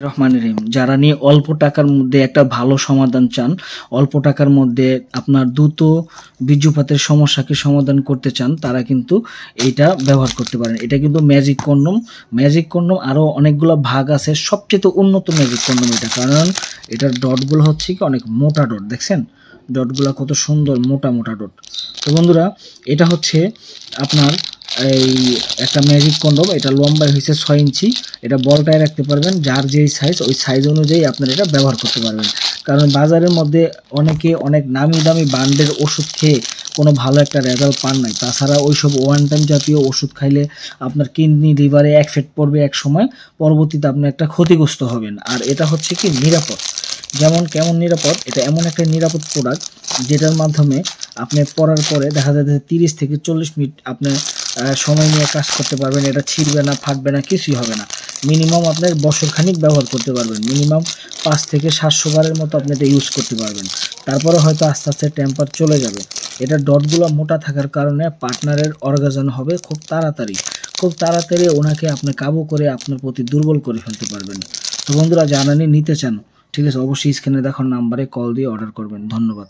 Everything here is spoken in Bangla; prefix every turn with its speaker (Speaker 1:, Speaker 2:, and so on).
Speaker 1: রহমানির রহিম। যারা নিয়ে অল্প টাকার মধ্যে একটা ভালো সমাধান চান, অল্প টাকার মধ্যে আপনার দ্রুত বীর্যপাতের সমস্যাকে সমাধান করতে চান, তারা কিন্তু এইটা ব্যবহার করতে পারেন। এটা কিন্তু ম্যাজিক কন্ডম। ম্যাজিক কন্ডম আরও অনেকগুলো ভাগ আছে, সবচেয়ে উন্নত ম্যাজিক কন্ডম এটা। কারণ এটার ডটগুলো হচ্ছে কি অনেক মোটা ডট, দেখছেন ডটগুলো কত সুন্দর মোটা মোটা ডট। তো বন্ধুরা, এটা হচ্ছে আপনার এই একটা ম্যাজিক কন্ডম। এটা লম্বায় হয়েছে 6 ইঞ্চি। এটা বলটায় রাখতে পারবেন, যার যেই সাইজ ওই সাইজ অনুযায়ী আপনারা এটা ব্যবহার করতে পারবেন। কারণ বাজারের মধ্যে অনেকে অনেক নামি দামি ব্র্যান্ডের ওষুধ খেয়ে কোনো ভালো একটা রেজাল্ট পান নাই। তাছাড়া ওইসব ওয়ান টাইম জাতীয় ওষুধ খাইলে আপনার কিডনি লিভারে এফেক্ট পড়বে এক সময়, পরবর্তীতে আপনি একটা ক্ষতিগ্রস্ত হবেন। আর এটা হচ্ছে কি নিরাপদ। যেমন কেমন নিরাপদ, এটা এমন একটা নিরাপদ প্রোডাক্ট যেটার মাধ্যমে আপনি পরার পরে দেখা যায় যে 30 থেকে 40 মিনিট আপনি সময় নিয়ে কাজ করতে পারবেন। এটা ছিঁড়বে না, ফাটবে না, কিছুই হবে না। মিনিমাম আপনার বছরখানিক ব্যবহার করতে পারবেন। মিনিমাম 5 থেকে 700 বারের মতো আপনি এটা ইউজ করতে পারবেন। তারপরে হয়তো আস্তে আস্তে টেম্পার চলে যাবে। এটা ডটগুলো মোটা থাকার কারণে পার্টনারের অর্গাজম হবে খুব তাড়াতাড়ি ওনাকে আপনি কাবু করে আপনার প্রতি দুর্বল করে ফেলতে পারবেন। তো বন্ধুরা, জানানি নিতে চান, ঠিক আছে, অবশ্যই স্ক্রিনে দেখানো নাম্বারে কল দিয়ে অর্ডার করবেন। ধন্যবাদ।